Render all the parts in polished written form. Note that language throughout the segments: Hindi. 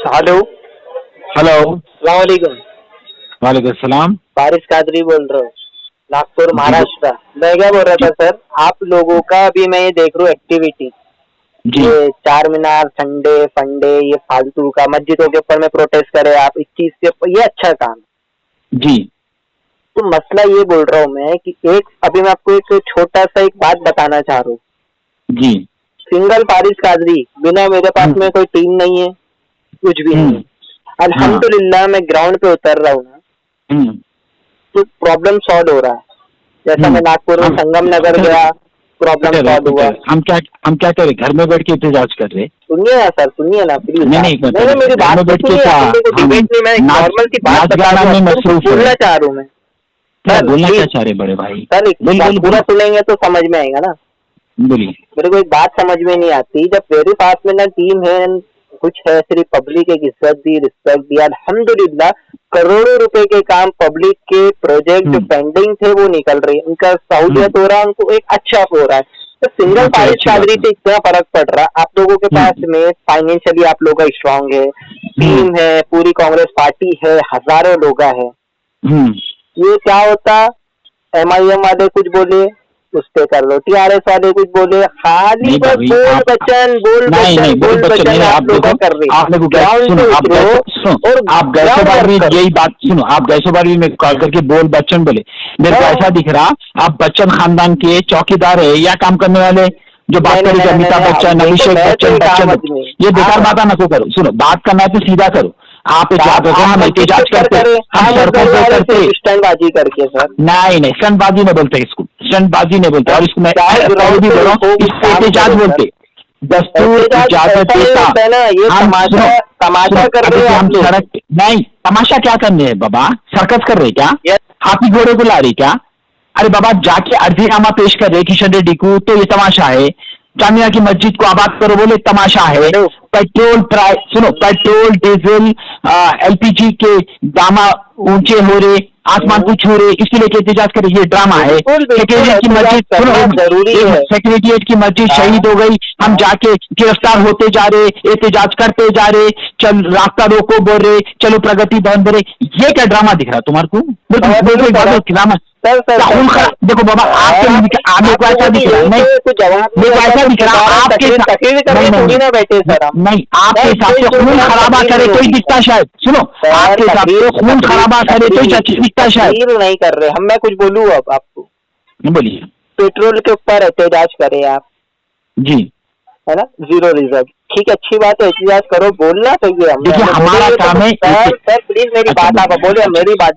हेलो। हेलो। सलामकुम। वालेकुम सलाम। फारिस कादरी बोल रहा हूँ, नागपुर महाराष्ट्र। मैं क्या बोल रहा था सर, आप लोगों का अभी मैं ये देख रहा हूँ एक्टिविटी, ये चारमीनार, संडे फंडे, ये फालतू का मस्जिदों के ऊपर में प्रोटेस्ट करे आप, इस चीज के ऊपर ये अच्छा काम जी। तो मसला ये बोल रहा हूँ मैं कि एक अभी मैं आपको एक छोटा सा एक बात बताना चाह रहा हूँ जी। सिंगल फारिस कादरी, बिना मेरे पास में कोई टीम नहीं है, कुछ भी नहीं है। अल्हम्दुलिल्लाह मैं ग्राउंड पे उतर रहा हूँ ना, तो प्रॉब्लम सॉल्व हो रहा है। जैसा मैं नागपुर में संगम नगर गया, प्रॉब्लम सॉल्व हुआ। हम क्या करें, घर में बैठ के एहतजाज कर रहे? सुनिए ना सर, सुनिए ना प्लीज। नहीं, मेरी बात बैठ के डिबेट नहीं, मैं नॉर्मल सी बात बोलना चाह रहा हूँ मैं। सर बोलना क्या चाह रहे बड़े भाई? सर पूरा सुनेंगे तो समझ में आएगा ना। बोलिए। मेरे को एक बात समझ में नहीं आती, जब मेरे पास में ना टीम है कुछ है, सिर्फ पब्लिक एक इज्जत दी, रिस्पेक्ट दिया, अल्हम्दुलिल्लाह करोड़ों रुपए के काम, पब्लिक के प्रोजेक्ट जो पेंडिंग थे वो निकल रहे हैं, उनका सहूलियत हो रहा है, उनको एक अच्छा हो रहा है। तो सिंगल फारिस कादरी से इतना फर्क पड़ रहा है। आप लोगों के पास में फाइनेंशियली आप लोग का स्ट्रांग है, टीम है, पूरी कांग्रेस पार्टी है, हजारों लोग है। ये क्या होता, MIM वाले कुछ बोले उस पे कर लो, TRS वाले कुछ बोले, खाली बस बोल बच्चन आप लोग कर रहे। आप गैसों बार भी यही बात सुनो, आप गैसों बार भी मैं कॉल करके बोल बच्चन बोले, मेरे को ऐसा दिख रहा आप बच्चन खानदान के चौकीदार है या काम करने वाले जो बात करें अमिताभ बच्चन, अभिषेक बच्चन, ये बेकार बात ना करो। सुनो, बात करना है तो सीधा करो। आप हम एहतजाज करते, हम सड़कों पे करते स्टंटबाजी करके सर। नहीं, स्टंटबाजी नहीं बोलते इसको, स्टंटबाजी नहीं बोलते। और इसको मैं भी बोल रहा हूँ, इसको एहतजाज बोलते। दस्तूर इजाजत देता, ये तमाशा कर रहे हैं हम सड़क नहीं, तमाशा क्या करने हैं बाबा? सर्कस कर रहे क्या? हाथी घोड़े को ला रहे क्या? अरे बाबा जाके अर्जीनामा पेश कर रहे किशन रेड्डी को, तो ये तमाशा है। चामिया की मस्जिद को आबाद करो बोले तमाशा है। पेट्रोल प्राइस सुनो, पेट्रोल डीजल LPG के दाम ऊंचे हो रहे, आसमान को छू रहे, इसके लिए एहतजाज करे, ये ड्रामा है। सेक्रेटरिएट की मस्जिद जरूरी है, सेक्रेटरिएट की मस्जिद शहीद हो गई, हम जाके गिरफ्तार होते जा रहे, एहतजाज करते जा रहे, चल रास्ता रोको बोल रहे, चलो प्रगति भवन बोल रहे, ये क्या ड्रामा दिख रहा तुम्हारे को? ड्रामा देखो बाबा, आपके आगे को ऐसा दिख रहा है, नहीं मेरे को ऐसा दिख रहा आपके नहीं, आपके हिसाब से खून खराबा करे तो ही दिखता शायद। सुनो, आपके हिसाब से खून खराबा करे तो ही दिखता शायद। नहीं कर रहे हम, मैं कुछ बोलूँ अब आपको? बोलिए। पेट्रोल के ऊपर एहतजाज करे आप जी, है ना, 0 रिजल्ट, ठीक है, अच्छी बात है, एहतजाज करो, बोलना चाहिए। देखिए हमारा काम है सर प्लीज मेरी बात आप बोले, मेरी बात।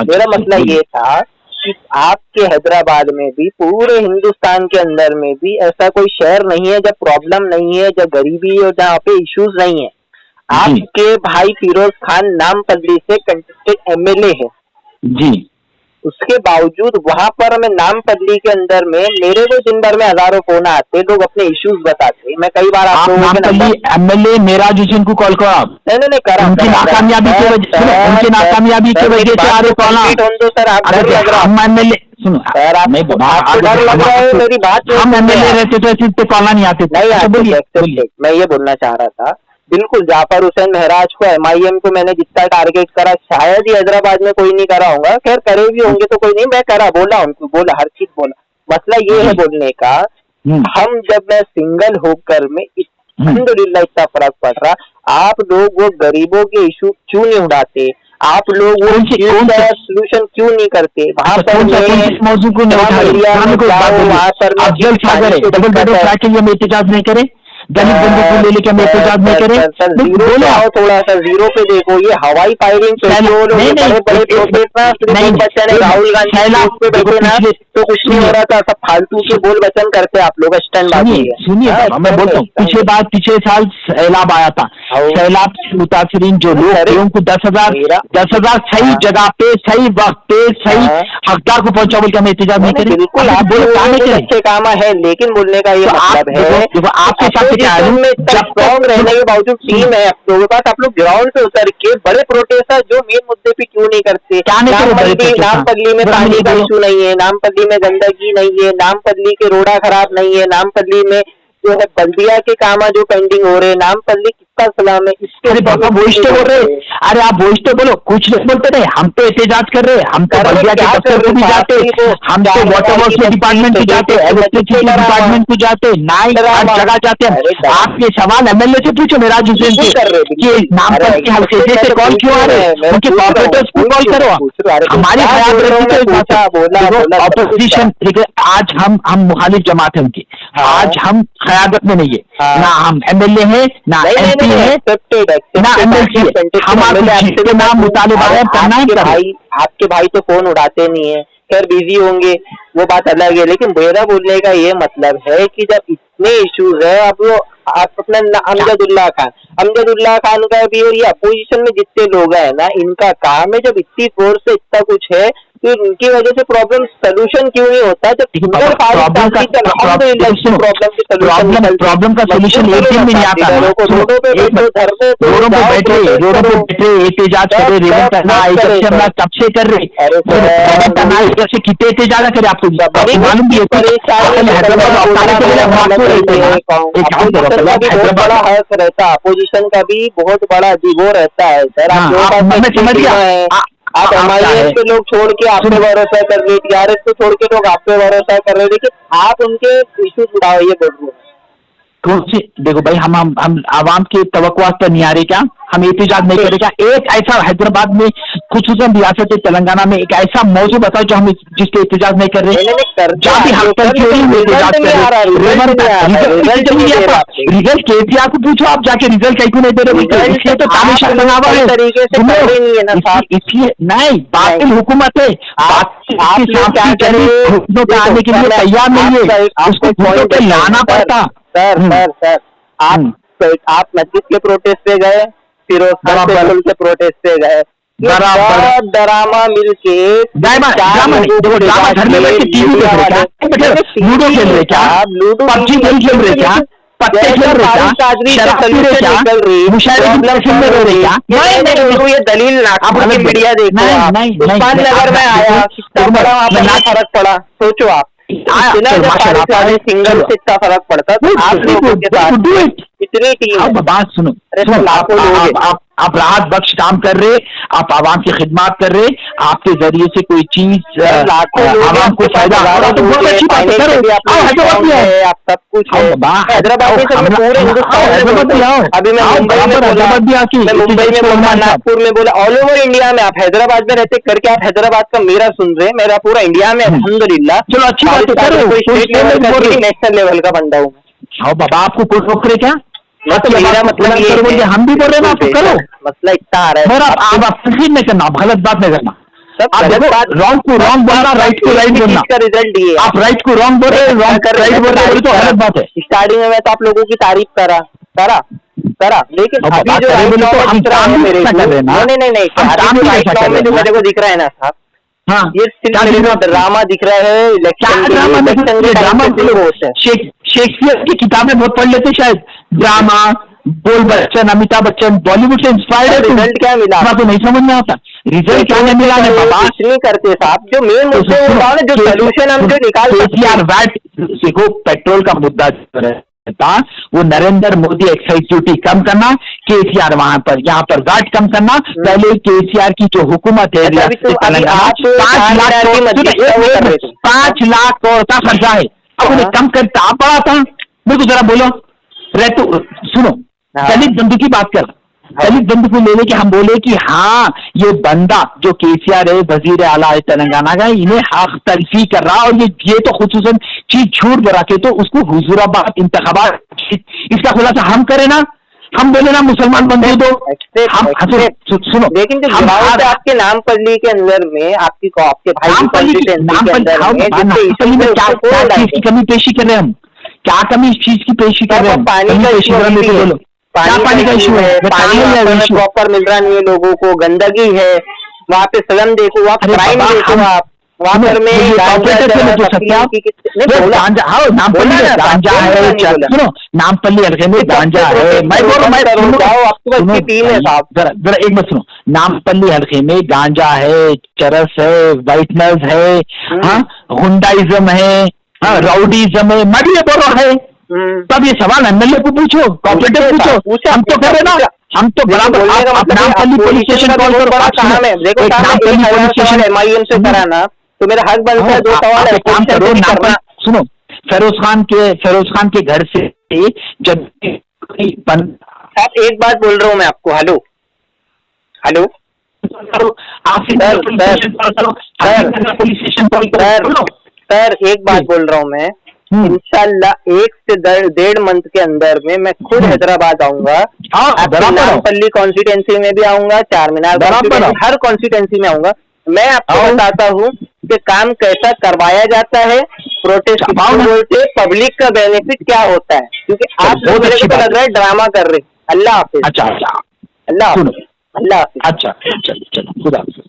मेरा मसला ये था कि आपके हैदराबाद में भी, पूरे हिंदुस्तान के अंदर में भी ऐसा कोई शहर नहीं है जब प्रॉब्लम नहीं है, जब गरीबी और जहाँ पे इश्यूज नहीं है। आपके भाई फिरोज खान नामपल्ली से कंटेस्टेड MLA है जी, उसके बावजूद वहां पर हमें नामपल्ली के अंदर में मेरे को दिन भर में हजारों फोन आते, लोग अपने इश्यूज बताते। मैं कई बार आप MLA मेराज हुसैन को कॉल करो आप। नहीं करा, उनकी नाकामयाबी की वजह से आ रहे कॉल। सर आप डर लग रहा हम MLA सुनो सर, आप आपको डर लग रहा है मेरी बात? हम MLA रहते तो ऐसे कॉल नहीं आते। मैं ये बोलना चाह रहा था, बिल्कुल जाफर हुसैन महराज को, MIM को मैंने जितना टारगेट करा शायद ही हैदराबाद में कोई नहीं करा होगा, खैर करे भी होंगे तो कोई नहीं, मैं करा, बोला उनको, बोला हर चीज बोला। मसला ये है बोलने का, हम जब मैं सिंगल होकर में अल्हम्दुलिल्लाह इतना फर्क पड़ रहा, आप लोग वो गरीबों के इशू क्यों नहीं उड़ाते? आप लोग वो सोल्यूशन क्यों नहीं करते? वहाँ पर मौजूद को एहतजाज नहीं करे, दलित बंधु को ले लेके हम एहतजाज नहीं करें। बोले आओ थोड़ा सा जीरो पे देखो, ये हवाई फायरिंग राहुल गांधी पे बैठे ना तो कुछ नहीं हो रहा था, सब फालतू के बोल वचन करते आप लोग। सुनिए मैं बोलता हूँ, पिछले साल सैलाब आया था, सैलाब से मुतासरीन जो लोग थे उनको 10,000 सही जगह पे, सही वक्त पे, सही हकदार को पहुंचा बोल के हम एहतजाज नहीं करें। बिल्कुल आप अच्छे काम है, लेकिन बोलने का ये मतलब है आपके साथ स्ट्रॉन्ग रहने के बावजूद टीम है आप लोगों के पास, आप लोग ग्राउंड पे उतर के बड़े प्रोटेस्ट जो मेन मुद्दे पे क्यों नहीं करते? नामपल्ली में पानी का इशू नहीं है, नामपल्ली में गंदगी नहीं है, नामपल्ली के रोड़ा खराब नहीं है, नामपल्ली में जो है बल्दिया के काम जो पेंडिंग हो रहे हैं, नामपल्ली कितना सलाम है इसके। अरे बाबा वोइस तो बोल रहे, अरे आप वोइस तो बोलो, कुछ नहीं बोलते नहीं, हम तो एहतजाज कर रहे, हम तो बल्दिया के दफ्तर को भी जाते, हम तो वाटर वर्क्स डिपार्टमेंट को जाते, इलेक्ट्रिसिटी डिपार्टमेंट को जाते, नाइट हर जगह जाते हैं। आप ये सवाल एमएलए से पूछो मेराज हुसैन से कि नामपल्ली के हल्के से कॉल क्यों आ रहे हैं, उनके कॉर्पोरेटर्स को कॉल करो। हमारी ऑपोजिशन आज हम मुखालिफ जमात है उनकी, आज हम क़यादत में नहीं है, ना हम एमएलए है ना एमपी है ना एमएलसी है, हमारे नाम मुतालिबा करना है। आपके भाई तो फोन उठाते नहीं है, खैर बिजी होंगे वो बात अलग है, लेकिन मेरा बोलने का ये मतलब है कि जब इतने इश्यूज है, आप अपना अमजदुल्ला खान का भी, और ये अपोजिशन में जितने लोग हैं ना, इनका काम है जब इतनी फोर्स से इतना कुछ है तो इनकी वजह से प्रॉब्लम सोल्यूशन क्यों नहीं होता? जब प्रॉब्लम का सोल्यूशन एक दिन में नहीं आता। रोडों पे बैठे एहतजाज कर रहे, तब से कर रहे, कितने एहतजाज करे आपको मालूम भी है। बड़ा हक रहता है, अपोजिशन का भी बहुत बड़ा वो रहता है सर। मैं समझ गया, आप एमआईएम के लोग छोड़ के आप पे भरोसा कर रहे, टीआरएस को छोड़ के लोग आप पे भरोसा कर रहे, लेकिन आप उनके इश्यूज उठाओ, ये बोल रहे हैं। कौन सी देखो भाई, हम आवाम की तवक्कुआत पर नहीं आ रहे क्या? हम एहतजाज नहीं करें क्या? एक ऐसा हैदराबाद में खुसूसन रियासत तेलंगाना में एक ऐसा मौजू बताओ जो हम जिसके एहतजाज नहीं कर रहे। रिजल्ट केसीआर को पूछो आप जाके, रिजल्ट कहीं को नहीं दे रहे, इसलिए तो तानीशा लगा हुआ है इसलिए नहीं। बातिल हुकूमत है, आने के लिए तैयार नहीं है, उसको लाना पड़ता। सर आप मस्जिद के प्रोटेस्ट पे गए, फिरोज के प्रोटेस्ट पे गए, ड्रामा मिलके लूडो खेल रहे क्या? लूडो पबजी गेम खेल रहे क्या? पत्ते खेल रहे क्या? ये दलील मीडिया देखो, नगर में आया फर्क पड़ा, सोचो आप सिंगल से इतना फर्क पड़ता है। आप लोगों के साथ इतनी टीम, बात सुनो, आप राहत बख्श काम कर रहे, आप आवाम की खिदमत कर रहे, आपके जरिए से कोई चीज आवाम को फायदा हो रहा तो बहुत अच्छी बात है। आप सब कुछ हैदराबाद में, पूरे हिंदुस्तान में, अभी मैं मुंबई में बोला, नागपुर में बोला, ऑल ओवर इंडिया में। आप हैदराबाद में रहते करके आप हैदराबाद का मेरा सुन रहे, मेरा पूरा इंडिया में अल्हम्दुलिल्लाह। चलो अच्छी बात है, नेशनल लेवल का बंदा हूँ। हाँ बाबा, आपको कोई रोक रहे क्या? मेरा मतलब ये, हम भी बोल रहे हैं आप करो, मसला इतना आ रहा है। आप तस्वीर नहीं करना, आप गलत बात नहीं करना, रॉन्ग को रॉन्ग बोलना, राइट को राइट बोलना। का रिजल्ट ये आप राइट को रॉन्ग बोल रहे, रॉन्ग कर राइट बोल रहे तो गलत बात है। स्टार्टिंग में मैं तो आप लोगों की तारीफ करा, लेकिन अभी जो हम काम नहीं, मेरे को दिख रहा है ना साहब, हाँ ये सिर्फ ड्रामा दिख रहा है। शेक्सपियर की किताबें बहुत पढ़ लेते शायद, ड्रामा, बोल बच्चन, अमिताभ बच्चन, बॉलीवुड से इंस्पायर्ड है। रिजल्ट क्या मिला तो नहीं समझ में आता, रिजल्ट क्या नहीं मिला है बाबा, कुछ नहीं करते साहब। जो मेन मुद्दे जो सोल्यूशन हम जो निकाल वैट देखो, पेट्रोल का मुद्दा था वो नरेंद्र मोदी एक्साइज ड्यूटी कम करना, केसीआर वहां पर यहाँ पर वैट कम करना। पहले केसीआर की जो हुकूमत है 5 लाख करोड़ का खर्चा है, अब उन्हें कम करता पड़ा था। मेरे को जरा बोलो सुनो, दलित बंधु की बात कर, दलित बंधु को ले लेके हम बोले कि हाँ ये बंदा जो केसीआर है, वजीर आला है तेलंगाना का, इन्हें हक तलफी कर रहा, और ये तो खुसूसन चीज झूठ बरा के तो उसको हुजूराबाद इंतखाबात इसका खुलासा हम करें ना, हम बोले ना मुसलमान बंधु दो, सुनो। लेकिन जो आपके नामपल्ली के अंदर में आपके भाई की कमी पेशी कर रहे हैं, हम क्या कमी इस चीज की पेशी कर रहे हैं? पानी का इशू है, पानी प्रॉपर मिल रहा नहीं है लोगों को, गंदगी है वहाँ पे, सदन देखो, वहाँ क्राइम देखो, आप वहाँ पर में नामपल्ली हल्के में गांजा है। मैं बोल रहा हूँ टीम है साहब, जरा एक बात सुनो, नामपल्ली हल्के में गांजा है, चरस है, वाइटनर्स है, हाँ हुंडाइज्म है, हाँ राउडीज्म है, मैं भी ये बोल रहा है, तब ये सवाल एमएलए को पूछो, कॉपरेटिव पूछो, हम तो करे ना, हम तो बराबर। आप नामपल्ली पुलिस स्टेशन कॉल करो, देखो नामपल्ली पुलिस स्टेशन एमआईएम से कराना तो मेरा हक बनता है। जो सवाल है काम करो, नामपल्ली सुनो, फेरोज खान के घर से जब आप एक बात बोल रहा हूँ मैं आपको, हेलो हेलो सर एक बात बोल रहा हूँ मैं, इंशाल्लाह 1 से 1.5 मंथ के अंदर में मैं खुद हैदराबाद आऊंगा, नामपल्ली कॉन्स्टिट्यूंसी में भी आऊंगा, चारमीनार हर कॉन्स्टिट्यूंसी में आऊंगा। मैं आपको बताता हूँ कि काम कैसा करवाया जाता है, प्रोटेस्ट से पब्लिक का बेनिफिट क्या होता है, क्योंकि आप लोग मेरे को लग रहा है ड्रामा कर रहे हैं। अल्लाह हाफिज। अच्छा अल्लाह हाफिज। अल्लाह हाफिज। अच्छा चलो खुदा हाफिज।